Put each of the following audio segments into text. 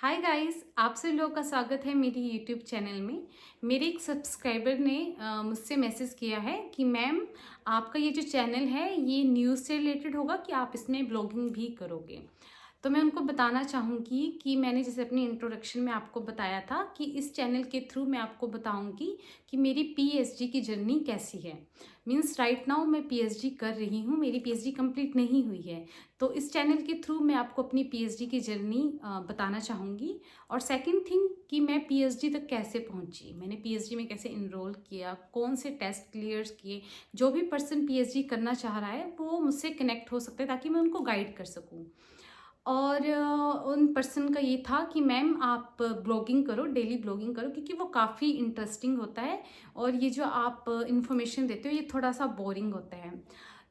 Hi guys, आप सभी लोगों का स्वागत है मेरी यूट्यूब चैनल में। मेरे एक सब्सक्राइबर ने मुझसे मैसेज किया है कि मैम, आपका ये जो चैनल है ये न्यूज़ से रिलेटेड होगा कि आप इसमें ब्लॉगिंग भी करोगे। तो मैं उनको बताना चाहूँगी कि मैंने जैसे अपनी इंट्रोडक्शन में आपको बताया था कि इस चैनल के थ्रू मैं आपको बताऊँगी कि मेरी पीएचडी की जर्नी कैसी है। मीन्स राइट नाउ मैं पीएचडी कर रही हूँ, मेरी पीएचडी कंप्लीट नहीं हुई है। तो इस चैनल के थ्रू मैं आपको अपनी पीएचडी की जर्नी बताना चाहूँगी। और सेकंड थिंग कि मैं पीएचडी तक कैसे पहुँची, मैंने पीएचडी में कैसे इनरोल किया, कौन से टेस्ट क्लियर किए। जो भी पर्सन पीएचडी करना चाह रहा है वो मुझसे कनेक्ट हो सकता है ताकि मैं उनको गाइड कर सकूँ। और उन पर्सन का ये था कि मैम आप ब्लॉगिंग करो, डेली ब्लॉगिंग करो, क्योंकि वो काफ़ी इंटरेस्टिंग होता है और ये जो आप इन्फॉर्मेशन देते हो ये थोड़ा सा बोरिंग होता है।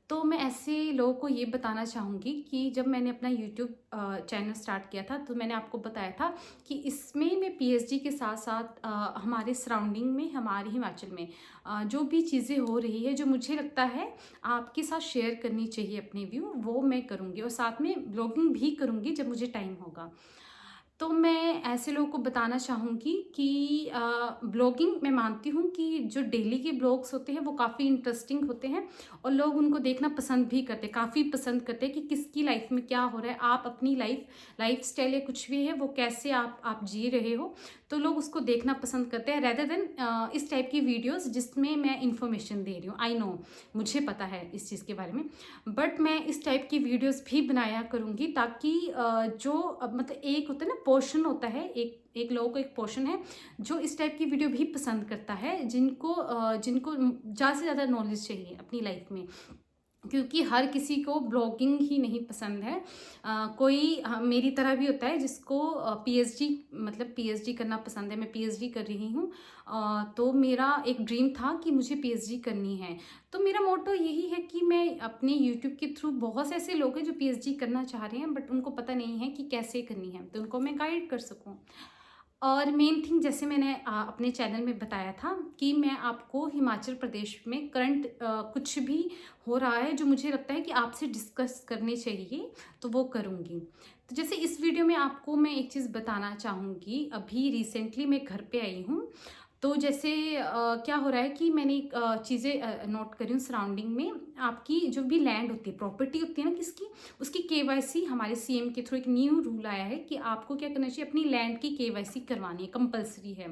तो मैं ऐसे लोगों को ये बताना चाहूँगी कि जब मैंने अपना यूट्यूब चैनल स्टार्ट किया था तो मैंने आपको बताया था कि इसमें मैं पीएचडी के साथ साथ हमारे सराउंडिंग में, हमारे हिमाचल में जो भी चीज़ें हो रही है, जो मुझे लगता है आपके साथ शेयर करनी चाहिए अपने व्यू, वो मैं करूँगी और साथ में ब्लॉगिंग भी करूँगी जब मुझे टाइम होगा। तो मैं ऐसे लोगों को बताना चाहूँगी कि ब्लॉगिंग मैं मानती हूँ कि जो डेली के ब्लॉग्स होते हैं वो काफ़ी इंटरेस्टिंग होते हैं और लोग उनको देखना पसंद भी करते हैं, काफ़ी पसंद करते हैं कि किसकी लाइफ में क्या हो रहा है, आप अपनी लाइफ स्टाइल या कुछ भी है वो कैसे आप जी रहे हो। तो लोग उसको देखना पसंद करते हैं रेदर देन इस टाइप की वीडियोस जिसमें मैं इंफॉर्मेशन दे रही हूँ। आई नो, मुझे पता है इस चीज़ के बारे में, बट मैं इस टाइप की वीडियोस भी बनाया करूँगी ताकि जो मतलब एक होता है ना, पोर्शन होता है, एक एक लोगों को एक पोर्शन है जो इस टाइप की वीडियो भी पसंद करता है, जिनको ज़्यादा से ज़्यादा नॉलेज चाहिए अपनी लाइफ में। क्योंकि हर किसी को ब्लॉगिंग ही नहीं पसंद है। कोई मेरी तरह भी होता है जिसको पीएचडी मतलब पीएचडी करना पसंद है। मैं पीएचडी कर रही हूँ। तो मेरा एक ड्रीम था कि मुझे पीएचडी करनी है। तो मेरा मोटो यही है कि मैं अपने यूट्यूब के थ्रू, बहुत से ऐसे लोग हैं जो पीएचडी करना चाह रहे हैं बट उनको पता नहीं है कि कैसे करनी है, तो उनको मैं गाइड कर सकूँ। और मेन थिंग जैसे मैंने अपने चैनल में बताया था कि मैं आपको हिमाचल प्रदेश में करंट कुछ भी हो रहा है जो मुझे लगता है कि आपसे डिस्कस करनी चाहिए, तो वो करूँगी। तो जैसे इस वीडियो में आपको मैं एक चीज़ बताना चाहूँगी, अभी रिसेंटली मैं घर पे आई हूँ। तो जैसे क्या हो रहा है कि मैंने एक चीज़ें नोट करी हूँ सराउंडिंग में। आपकी जो भी लैंड होती है, प्रॉपर्टी होती है ना किसकी, उसकी केवाईसी हमारे सीएम के थ्रू एक न्यू रूल आया है कि आपको क्या करना चाहिए, अपनी लैंड की केवाईसी करवानी है, कंपलसरी है।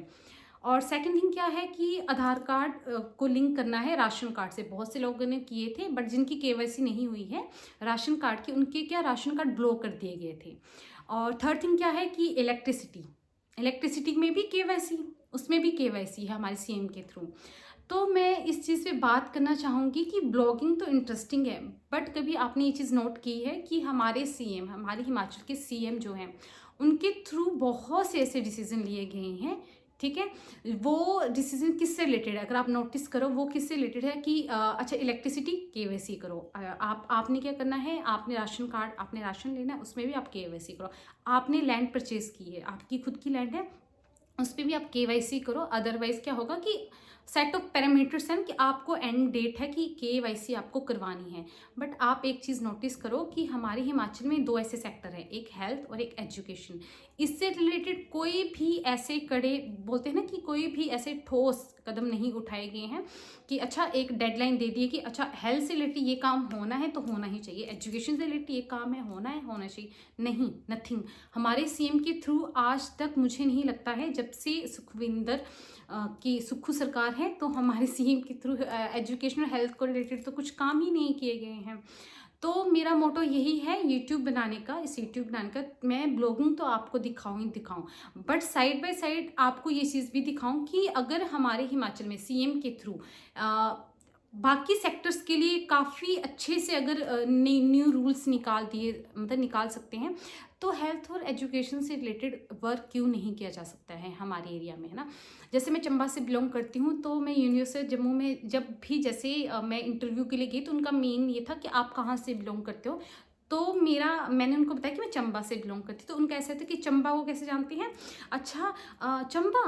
और सेकंड थिंग क्या है कि आधार कार्ड को लिंक करना है राशन कार्ड से। बहुत से लोगों ने किए थे बट जिनकी केवाईसी नहीं हुई है राशन कार्ड की, उनके क्या राशन कार्ड ब्लॉक कर दिए गए थे। और थर्ड थिंग क्या है कि इलेक्ट्रिसिटी, इलेक्ट्रिसिटी में भी केवाईसी, उसमें भी केवाईसी है हमारे सीएम के थ्रू। तो मैं इस चीज़ पे बात करना चाहूँगी कि ब्लॉगिंग तो इंटरेस्टिंग है, बट कभी आपने ये चीज़ नोट की है कि हमारे सीएम, हमारे हिमाचल के सीएम जो हैं, उनके थ्रू बहुत से ऐसे डिसीजन लिए गए हैं। ठीक है, वो डिसीजन किससे रिलेटेड है, अगर आप नोटिस करो वो किससे रिलेटेड है कि अच्छा इलेक्ट्रिसिटी केवाईसी करो। आपने क्या करना है, आपने राशन कार्ड, आपने राशन लेना है, उसमें भी आप केवाईसी करो। आपने लैंड परचेज की है, आपकी खुद की लैंड है, उस पर भी आप केवाईसी करो। अदरवाइज क्या होगा कि सेट ऑफ पैरामीटर्स हैं कि आपको एंड डेट है कि केवाईसी आपको करवानी है। बट आप एक चीज़ नोटिस करो कि हमारे हिमाचल में दो ऐसे सेक्टर हैं, एक हेल्थ और एक एजुकेशन। इससे रिलेटेड कोई भी ऐसे कड़े, बोलते हैं ना कि कोई भी ऐसे ठोस कदम नहीं उठाए गए हैं कि अच्छा एक डेडलाइन दे दी है कि अच्छा हेल्थ से रिलेटेड ये काम होना है तो होना ही चाहिए, एजुकेशन से रिलेटेड ये काम है होना है, होना चाहिए। नहीं, नथिंग। हमारे सीएम के थ्रू आज तक मुझे नहीं लगता है, जब से सुखविंदर की सुक्खू सरकार है, तो हमारे सीएम के थ्रू एजुकेशन और हेल्थ को रिलेटेड तो कुछ काम ही नहीं किए गए हैं। तो मेरा मोटो यही है यूट्यूब बनाने का, इस यूट्यूब बनाने का, मैं ब्लॉगिंग तो आपको दिखाऊं ही दिखाऊं, बट साइड बाय साइड आपको ये चीज़ भी दिखाऊं कि अगर हमारे हिमाचल में सीएम के थ्रू बाकी सेक्टर्स के लिए काफ़ी अच्छे से अगर न्यू रूल्स निकाल दिए, मतलब निकाल सकते हैं, तो हेल्थ और एजुकेशन से रिलेटेड वर्क क्यों नहीं किया जा सकता है हमारे एरिया में, है ना। जैसे मैं चंबा से बिलोंग करती हूँ, तो मैं यूनिवर्सिटी जम्मू में जब भी जैसे मैं इंटरव्यू के लिए गई तो उनका मेन ये था कि आप कहाँ से बिलोंग करते हो। तो मैंने उनको बताया कि मैं चंबा से बिलोंग करती, तो उनका ऐसा था कि चंबा वो कैसे जानती हैं। अच्छा चंबा,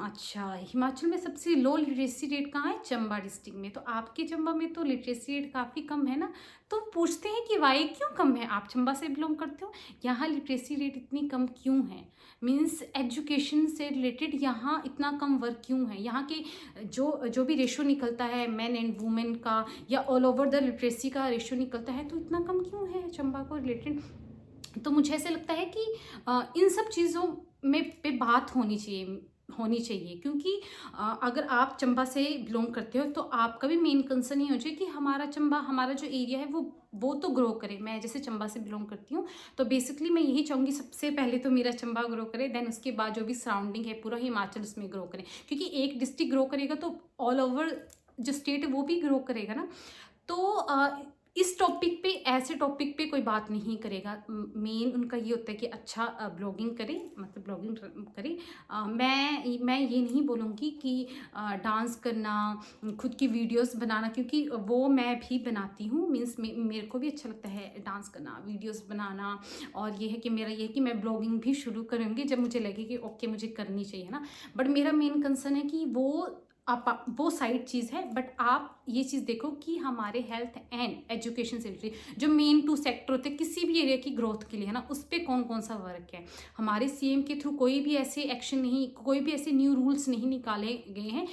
अच्छा हिमाचल में सबसे लो लिटरेसी रेट कहाँ है, चंबा डिस्ट्रिक्ट में। तो आपके चंबा में तो लिटरेसी रेट काफ़ी कम है ना। तो पूछते हैं कि वाई क्यों कम है, आप चंबा से बिलोंग करते हो, यहाँ लिटरेसी रेट इतनी कम क्यों है, मीन्स एजुकेशन से रिलेटेड यहाँ इतना कम वर्क क्यों है, यहाँ के जो भी रेशो निकलता है मैन एंड वुमेन का या ऑल ओवर द लिटरेसी का रेशो निकलता है, तो इतना कम क्यों है चंबा को रिलेटेड। तो मुझे ऐसा लगता है कि इन सब चीज़ों में पे बात होनी चाहिए क्योंकि अगर आप चंबा से बिलोंग करते हो तो आपका भी मेन कंसर्न ये हो जाए कि हमारा चंबा, हमारा जो एरिया है वो तो ग्रो करे। मैं जैसे चंबा से बिलोंग करती हूँ तो बेसिकली मैं यही चाहूँगी सबसे पहले तो मेरा चंबा ग्रो करे, देन उसके बाद जो भी सराउंडिंग है पूरा हिमाचल उसमें ग्रो करे, क्योंकि एक डिस्ट्रिक्ट ग्रो करेगा तो ऑल ओवर जो स्टेट है वो भी ग्रो करेगा ना। तो इस टॉपिक पे, ऐसे टॉपिक पे कोई बात नहीं करेगा। मेन उनका ये होता है कि अच्छा ब्लॉगिंग करे, मतलब ब्लॉगिंग करे। मैं ये नहीं बोलूँगी कि डांस करना, खुद की वीडियोस बनाना, क्योंकि वो मैं भी बनाती हूँ, मीन्स मेरे को भी अच्छा लगता है डांस करना, वीडियोस बनाना। और ये है कि मेरा ये है कि मैं ब्लॉगिंग भी शुरू करूँगी जब मुझे लगे कि ओके मुझे करनी चाहिए ना। बट मेरा मेन कंसर्न है कि वो साइड चीज़ है, बट आप ये चीज़ देखो कि हमारे हेल्थ एंड एजुकेशन से रिलेटेड जो मेन 2 सेक्टर होते हैं किसी भी एरिया की ग्रोथ के लिए है ना, उस पर कौन कौन सा वर्क है। हमारे सीएम के थ्रू कोई भी ऐसे एक्शन नहीं, कोई भी ऐसे न्यू रूल्स नहीं निकाले गए हैं।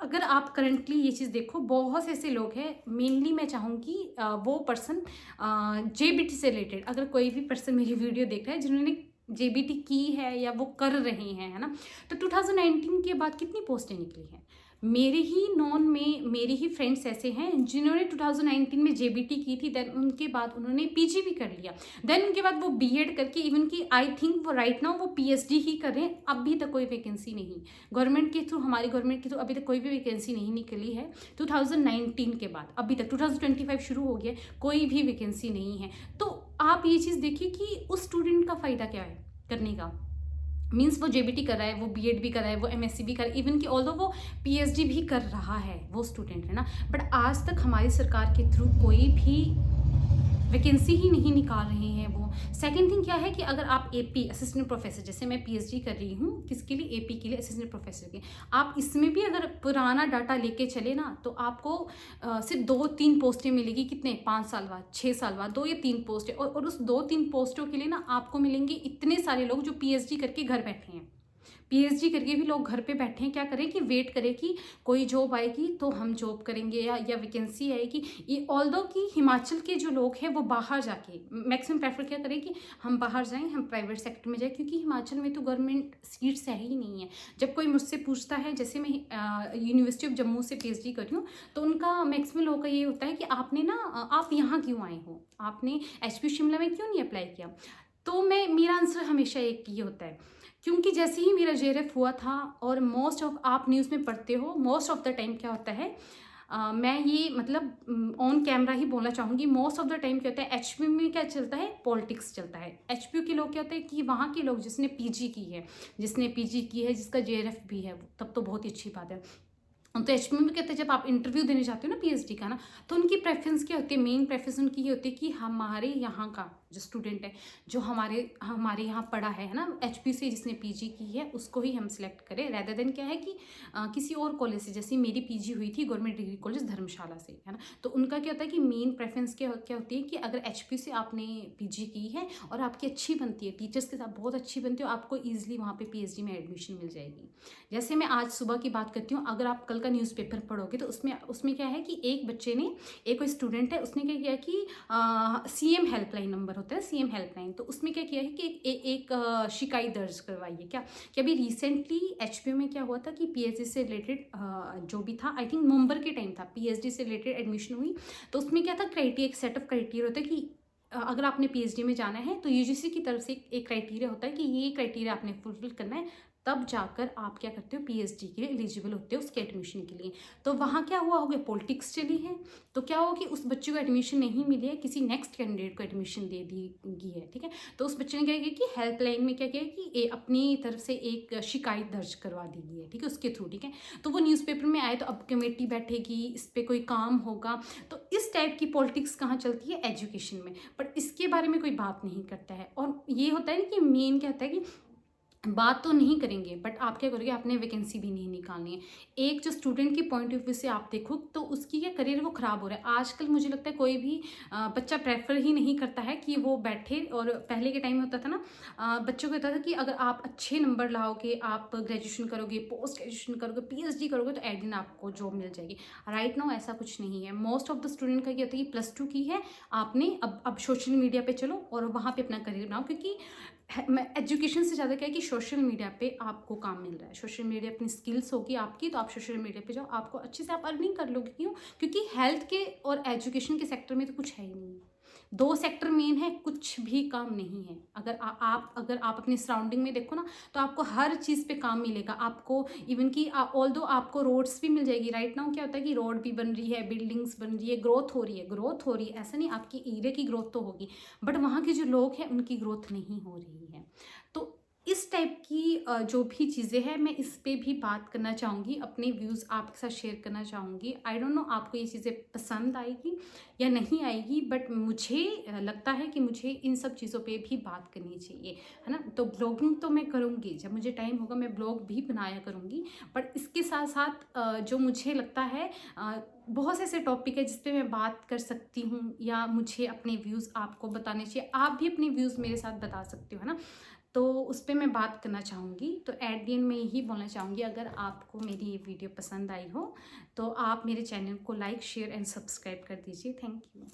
अगर आप करंटली ये चीज़ देखो, बहुत से ऐसे लोग हैं, मेनली मैं चाहूँगी वो पर्सन जेबीटी से रिलेटेड, अगर कोई भी पर्सन मेरी वीडियो देख रहा है जिन्होंने जेबीटी की है या वो कर रहे हैं, है ना। तो 2019 के बाद कितनी पोस्टें निकली हैं, मेरे ही नॉन में मेरे ही फ्रेंड्स ऐसे हैं जिन्होंने 2019 में जेबीटी की थी, देन उनके बाद उन्होंने पीजी भी कर लिया, देन उनके बाद वो बीएड करके इवन कि आई थिंक वो राइट नाउ वो पीएचडी ही कर रहे हैं। अभी तक कोई वैकेंसी नहीं गवर्नमेंट के थ्रू, हमारी गवर्नमेंट के थ्रू अभी तक कोई भी वैकेंसी नहीं निकली है 2019 के बाद। अभी तक 2025 शुरू हो गया, कोई भी वैकेंसी नहीं है। तो आप ये चीज़ देखिए कि उस स्टूडेंट का फ़ायदा क्या है करने का, मीन्स वो जेबीटी कर रहा है, वो बीएड भी कर रहा है, वो एमएससी भी कर रहा है, इवन कि ऑल्दो वो पीएचडी भी कर रहा है वो स्टूडेंट, है ना। बट आज तक हमारी सरकार के थ्रू कोई भी वैकेंसी ही नहीं निकाल रहे हैं वो। सेकंड थिंग क्या है कि अगर आप एपी असिस्टेंट प्रोफेसर, जैसे मैं पीएचडी कर रही हूँ किसके लिए, एपी के लिए, असिस्टेंट प्रोफेसर के, आप इसमें भी अगर पुराना डाटा लेके चले ना तो आपको सिर्फ 2-3 पोस्टें मिलेगी, कितने 5 साल बाद, 6 साल बाद 2 या 3 पोस्टें, और उस 2-3 पोस्टों के लिए ना आपको मिलेंगे इतने सारे लोग जो पीएचडी करके घर बैठे हैं। पीएचडी करके भी लोग घर पे बैठे हैं, क्या करें कि वेट करें कि कोई जॉब आएगी तो हम जॉब करेंगे या वैकेंसी आएगी। ये ऑल्दो कि हिमाचल के जो लोग हैं वो बाहर जाके मैक्सिमम प्रेफर क्या करें कि हम बाहर जाएं, हम प्राइवेट सेक्टर में जाएं, क्योंकि हिमाचल में तो गवर्नमेंट सीट्स है ही नहीं है। जब कोई मुझसे पूछता है, जैसे मैं यूनिवर्सिटी ऑफ जम्मू से पीएचडी कर रही हूँ, तो उनका मैक्सिमम लोगों का ये होता है कि आपने ना आप यहाँ क्यों आए हो, आपने एचपी शिमला में क्यों नहीं अप्लाई किया। तो मेरा आंसर हमेशा एक ये होता है, क्योंकि जैसे ही मेरा जेआरएफ हुआ था, और मोस्ट ऑफ आप न्यूज़ में पढ़ते हो, मोस्ट ऑफ द टाइम क्या होता है, मैं ये मतलब ऑन कैमरा ही बोलना चाहूँगी, मोस्ट ऑफ द टाइम क्या होता है एचपी में क्या चलता है, पॉलिटिक्स चलता है। एचपी के लोग क्या होते हैं कि वहाँ के लोग जिसने पीजी की है, जिसका जेआरएफ भी है, तब तो बहुत ही अच्छी बात है। तो एचपी में भी कहते हैं जब आप इंटरव्यू देने जाते हो ना पीएचडी का ना, तो उनकी प्रेफरेंस क्या होती है, मेन प्रेफरेंस उनकी ये होती है कि हमारे यहाँ का जो स्टूडेंट है, जो हमारे यहाँ पढ़ा है ना एचपी से, जिसने पीजी की है उसको ही हम सिलेक्ट करें, रैदर देन क्या है कि किसी और कॉलेज से। जैसे मेरी पीजी हुई थी गवर्नमेंट डिग्री कॉलेज धर्मशाला से, है ना। तो उनका क्या होता है कि मेन प्रेफरेंस क्या होती है कि अगर एचपी से आपने पीजी की है और आपकी अच्छी बनती है, टीचर्स के साथ बहुत अच्छी बनती है, आपको ईजिली वहाँ पर पीएचडी में एडमिशन मिल जाएगी। जैसे मैं आज सुबह की बात करती हूँ, अगर आप कल का न्यूज़पेपर पढ़ोगे तो उसमें क्या है कि एक बच्चे ने, एक कोई स्टूडेंट है, उसने क्या किया कि सीएम हेल्पलाइन नंबर होता है, सीएम हेल्पलाइन, तो उसमें क्या किया है कि एक शिकायत दर्ज करवाई है। क्या कि अभी रिसेंटली एचपी में क्या हुआ था कि पीएचडी से रिलेटेड जो भी था, आई थिंक नवंबर के टाइम था, पीएचडी से रिलेटेड एडमिशन हुई। तो उसमें क्या था, क्राइटेरिया, एक सेट ऑफ क्राइटेरिया होता है कि अगर आपने पीएचडी में जाना है तो यूजीसी की तरफ से एक क्राइटेरिया होता है कि ये क्राइटेरिया आपने फुलफिल करना है, तब जाकर आप क्या करते हो, पीएचडी के लिए एलिजिबल होते हो उसके एडमिशन के लिए। तो वहाँ क्या हुआ होगा, पॉलिटिक्स चली है, तो क्या होगा कि उस बच्चे को एडमिशन नहीं मिली है, किसी नेक्स्ट कैंडिडेट को एडमिशन दे दी गई है, ठीक है। तो उस बच्चे ने क्या किया कि हेल्पलाइन में क्या किया कि अपनी तरफ से एक शिकायत दर्ज करवा दी गई है, ठीक है, उसके थ्रू, ठीक है। तो वो न्यूज़पेपर में आए, तो अब कमेटी बैठेगी, इस पर कोई काम होगा। तो इस टाइप की पॉलिटिक्स कहाँ चलती है, एजुकेशन में, बट इसके बारे में कोई बात नहीं करता है। और ये होता है ना कि मेन क्या होता है कि बात तो नहीं करेंगे, बट आप क्या करोगे, आपने वैकेंसी भी नहीं निकालनी है। एक जो स्टूडेंट की पॉइंट ऑफ व्यू से आप देखो तो उसकी क्या करियर वो ख़राब हो रहा है। आजकल मुझे लगता है कोई भी बच्चा प्रेफर ही नहीं करता है कि वो बैठे। और पहले के टाइम में होता था ना, बच्चों को होता था कि अगर आप अच्छे नंबर लाओगे, आप ग्रेजुएशन करोगे, पोस्ट ग्रेजुएशन करोगे, पीएचडी करोगे, तो एक दिन आपको जॉब मिल जाएगी। राइट नाउ ऐसा कुछ नहीं है। मोस्ट ऑफ द स्टूडेंट का क्या होता है कि +2 की है आपने, अब सोशल मीडिया पे चलो और वहाँ पे अपना करियर बनाओ, क्योंकि मैं एजुकेशन से ज़्यादा क्या है कि सोशल मीडिया पे आपको काम मिल रहा है। सोशल मीडिया अपनी स्किल्स होगी आपकी, तो आप सोशल मीडिया पे जाओ, आपको अच्छे से आप अर्निंग कर लोगे। क्यों? क्योंकि हेल्थ के और एजुकेशन के सेक्टर में तो कुछ है ही नहीं। 2 सेक्टर मेन है, कुछ भी काम नहीं है। अगर आप अपनी सराउंडिंग में देखो ना, तो आपको हर चीज़ पे काम मिलेगा। आपको इवन कि ऑल्दो आपको रोड्स भी मिल जाएगी। राइट नाउ क्या होता है कि रोड भी बन रही है, बिल्डिंग्स बन रही है, ग्रोथ हो रही है, ऐसा नहीं, आपकी एरिया की ग्रोथ तो होगी, बट वहाँ के जो लोग हैं उनकी ग्रोथ नहीं हो रही है। तो इस टाइप की जो भी चीज़ें हैं, मैं इस पे भी बात करना चाहूँगी, अपने व्यूज़ आपके साथ शेयर करना चाहूँगी। आई डोंट नो आपको ये चीज़ें पसंद आएगी या नहीं आएगी, बट मुझे लगता है कि मुझे इन सब चीज़ों पे भी बात करनी चाहिए, है ना। तो ब्लॉगिंग तो मैं करूँगी, जब मुझे टाइम होगा मैं ब्लॉग भी बनाया करूँगी, बट इसके साथ साथ जो मुझे लगता है बहुत से ऐसे टॉपिक है जिस पे मैं बात कर सकती हूँ, या मुझे अपने व्यूज़ आपको बताने चाहिए। आप भी अपने व्यूज़ मेरे साथ बता सकते हो, है ना। तो उस पे मैं बात करना चाहूँगी। तो एट द एंड में यही बोलना चाहूँगी, अगर आपको मेरी ये वीडियो पसंद आई हो तो आप मेरे चैनल को लाइक, शेयर एंड सब्सक्राइब कर दीजिए। Thank you.